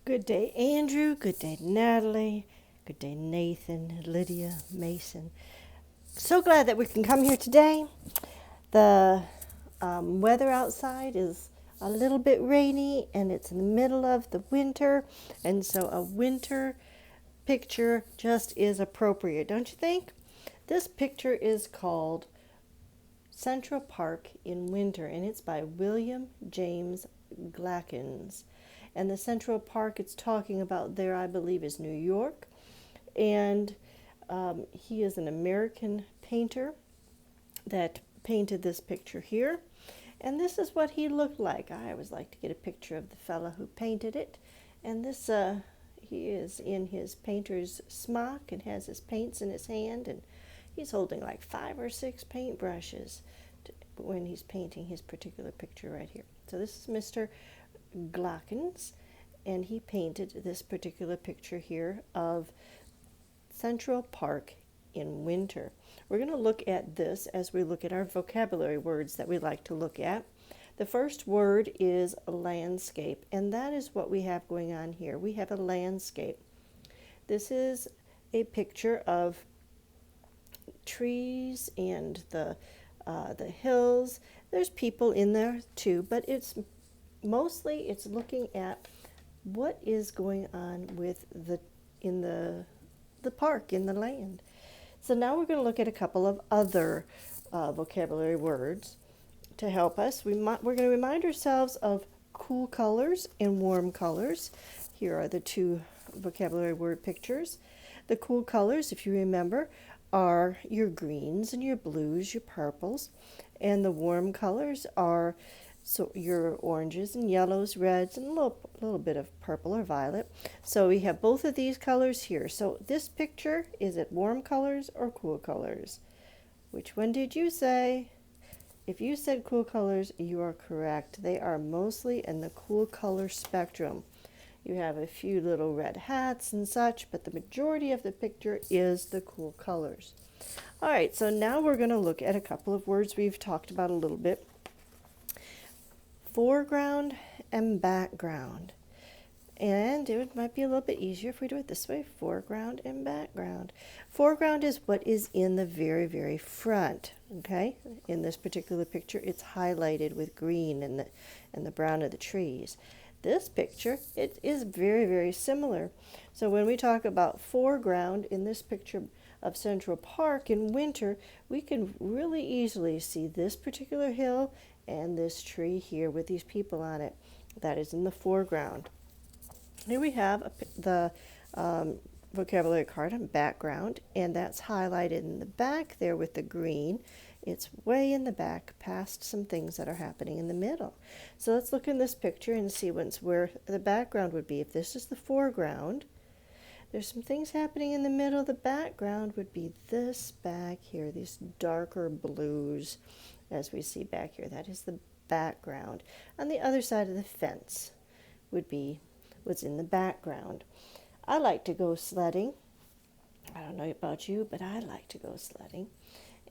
Good day, Andrew. Good day, Natalie. Good day, Nathan, Lydia, Mason. So glad that we can come here today. The weather outside is a little bit rainy and it's in the middle of the winter, and so a winter picture just is appropriate, don't you think? This picture is called Central Park in Winter, and it's by William James Glackens. And the Central Park it's talking about there, I believe, is New York. And he is an American painter that painted this picture here. And this is what he looked like. I always like to get a picture of the fella who painted it. And this, he is in his painter's smock and has his paints in his hand. And he's holding like 5 or 6 paintbrushes when he's painting his particular picture right here. So this is Mr. Glackens, and he painted this particular picture here of Central Park in winter. We're going to look at this as we look at our vocabulary words that we like to look at. The first word is landscape, and that is what we have going on here. We have a landscape. This is a picture of trees and the hills. There's people in there too, but it's looking at what is going on with in the park, in the land. So now we're going to look at a couple of other vocabulary words to help us. We're going to remind ourselves of cool colors and warm colors. Here are the two vocabulary word pictures. The cool colors, if you remember, are your greens and your blues, your purples, and the warm colors are your oranges and yellows, reds, and a little bit of purple or violet. So we have both of these colors here. So this picture, is it warm colors or cool colors? Which one did you say? If you said cool colors, you are correct. They are mostly in the cool color spectrum. You have a few little red hats and such, but the majority of the picture is the cool colors. All right, so now we're going to look at a couple of words we've talked about a little bit. Foreground and background. And it might be a little bit easier if we do it this way, foreground and background. Foreground is what is in the very, very front, okay? In this particular picture, it's highlighted with green and the brown of the trees. This picture, it is very, very similar. So when we talk about foreground in this picture of Central Park in winter, we can really easily see this particular hill and this tree here with these people on it. That is in the foreground. Here we have the vocabulary card on background, and that's highlighted in the back there with the green. It's way in the back past some things that are happening in the middle. So let's look in this picture and see where the background would be. If this is the foreground, there's some things happening in the middle. The background would be this back here, these darker blues as we see back here. That is the background. On the other side of the fence would be what's in the background. I like to go sledding. I don't know about you, but I like to go sledding.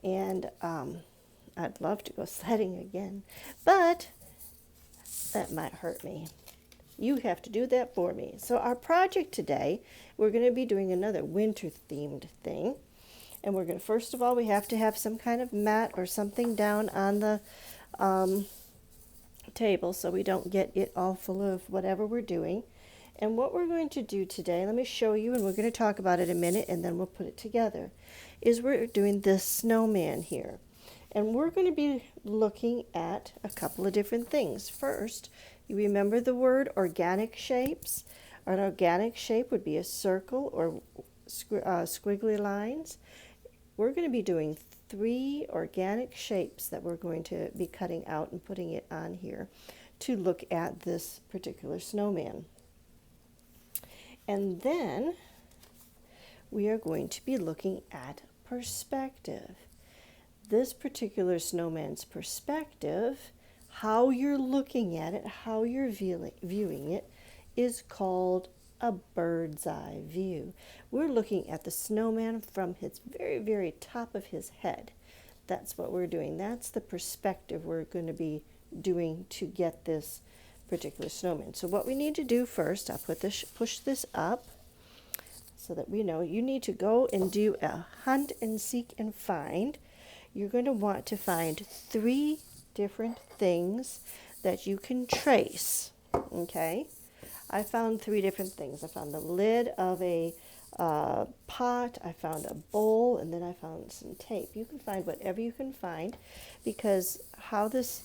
And I'd love to go sledding again, but that might hurt me. You have to do that for me. So our project today, we're going to be doing another winter-themed thing. And we're going to, first of all, we have to have some kind of mat or something down on the table so we don't get it all full of whatever we're doing. And what we're going to do today, let me show you, and we're going to talk about it in a minute, and then we'll put it together, is we're doing this snowman here. And we're going to be looking at a couple of different things. First, you remember the word organic shapes? An organic shape would be a circle or squiggly lines. We're going to be doing 3 organic shapes that we're going to be cutting out and putting it on here to look at this particular snowman. And then we are going to be looking at perspective. This particular snowman's perspective, how you're looking at it, how you're viewing it, is called a bird's eye view. We're looking at the snowman from his very, very top of his head. That's what we're doing. That's the perspective we're going to be doing to get this particular snowman. So what we need to do first, I'll push this up so that we know you need to go and do a hunt and seek and find. You're going to want to find 3 different things that you can trace. Okay, I found 3 different things. I found the lid of a pot, I found a bowl, and then I found some tape. You can find whatever you can find, because how this,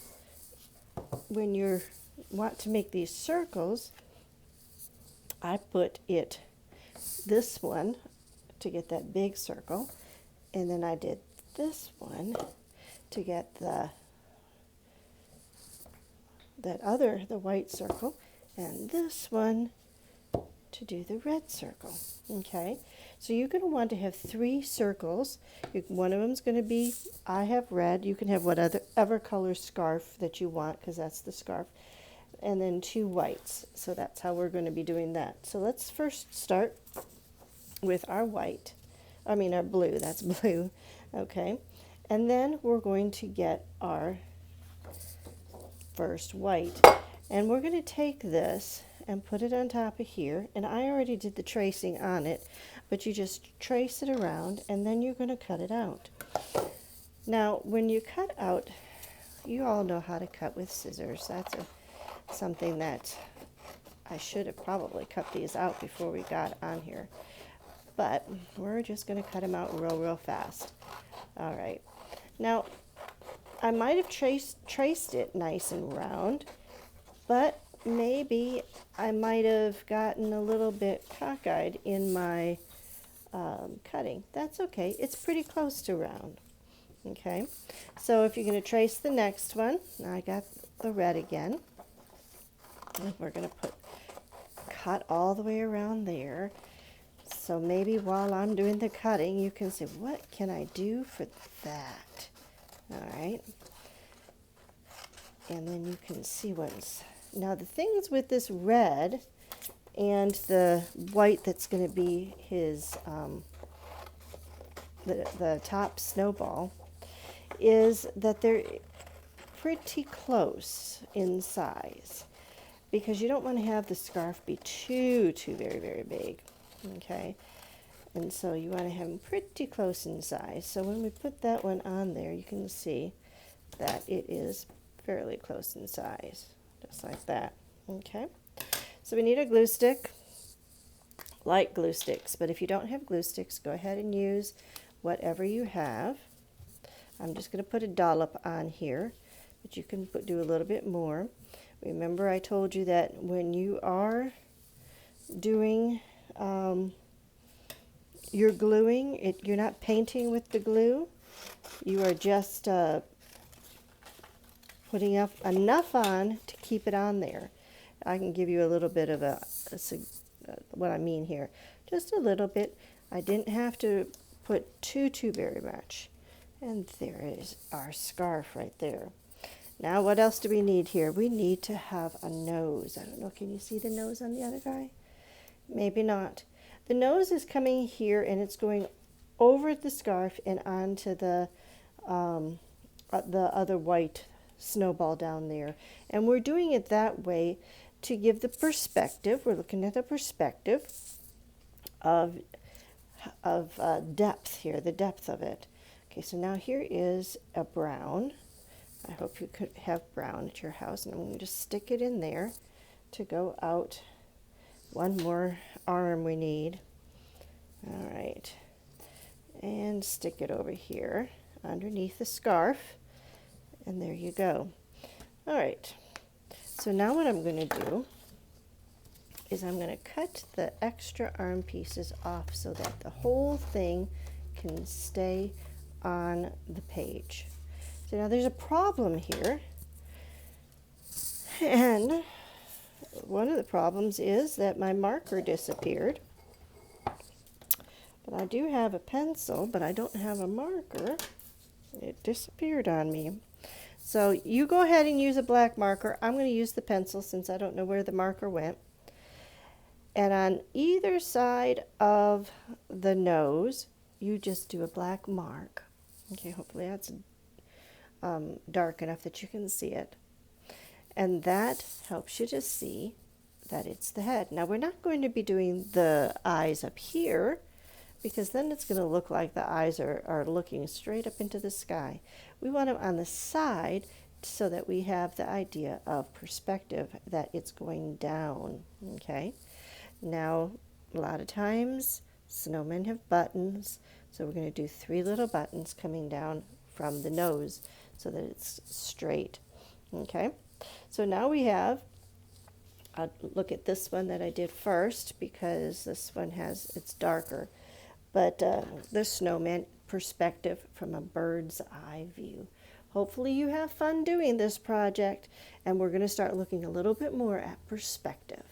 when you want to make these circles, I put this one to get that big circle, and then I did this one to get the white circle, and this one to do the red circle. Okay, so you're going to want to have 3 circles. One of them is going to be, I have red. You can have whatever color scarf that you want, because that's the scarf, and then 2 whites. So that's how we're going to be doing that. So let's first start with our white. I mean our blue. That's blue. Okay, and then we're going to get our first white, and we're going to take this and put it on top of here, and I already did the tracing on it, but you just trace it around, and then you're going to cut it out. Now when you cut out, you all know how to cut with scissors. That's something that I should have probably cut these out before we got on here, but we're just going to cut them out real fast. All right, now I might have traced it nice and round, but maybe I might have gotten a little bit cockeyed in my cutting. That's okay. It's pretty close to round. Okay, so if you're going to trace the next one, now I got the red again, and we're going to cut all the way around there. So maybe while I'm doing the cutting, you can say, what can I do for that? All right, and then you can see what's. Now the things with this red and the white that's going to be his, the top snowball, is that they're pretty close in size, because you don't want to have the scarf be too very big. Okay, and so you want to have them pretty close in size. So when we put that one on there, you can see that it is fairly close in size. Just like that. Okay, so we need a glue stick, light glue sticks, but if you don't have glue sticks, go ahead and use whatever you have. I'm just going to put a dollop on here, but you can do a little bit more. Remember, I told you that when you are doing your gluing, you're not painting with the glue, you are just putting up enough on to keep it on there. I can give you a little bit of what I mean here. Just a little bit. I didn't have to put too very much. And there is our scarf right there. Now what else do we need here? We need to have a nose. I don't know, can you see the nose on the other guy? Maybe not. The nose is coming here, and it's going over the scarf and onto the other white snowball down there, and we're doing it that way to give the perspective. We're looking at the perspective of depth here, the depth of it. Okay, so now here is a brown. I hope you could have brown at your house, and I'm going to just stick it in there to go out. One more arm we need. All right, and stick it over here underneath the scarf. And there you go. All right, so now what I'm going to do is I'm going to cut the extra arm pieces off so that the whole thing can stay on the page. So now there's a problem here, and one of the problems is that my marker disappeared. But I do have a pencil, but I don't have a marker. It disappeared on me. So you go ahead and use a black marker. I'm going to use the pencil since I don't know where the marker went. And on either side of the nose, you just do a black mark. Okay, hopefully that's dark enough that you can see it. And that helps you to see that it's the head. Now we're not going to be doing the eyes up here because then it's going to look like the eyes are looking straight up into the sky. We want them on the side so that we have the idea of perspective, that it's going down, okay? Now, a lot of times, snowmen have buttons, so we're going to do 3 little buttons coming down from the nose so that it's straight, okay? So now we have, I'll look at this one that I did first because this one it's darker, but the snowman perspective from a bird's eye view. Hopefully you have fun doing this project, and we're going to start looking a little bit more at perspective.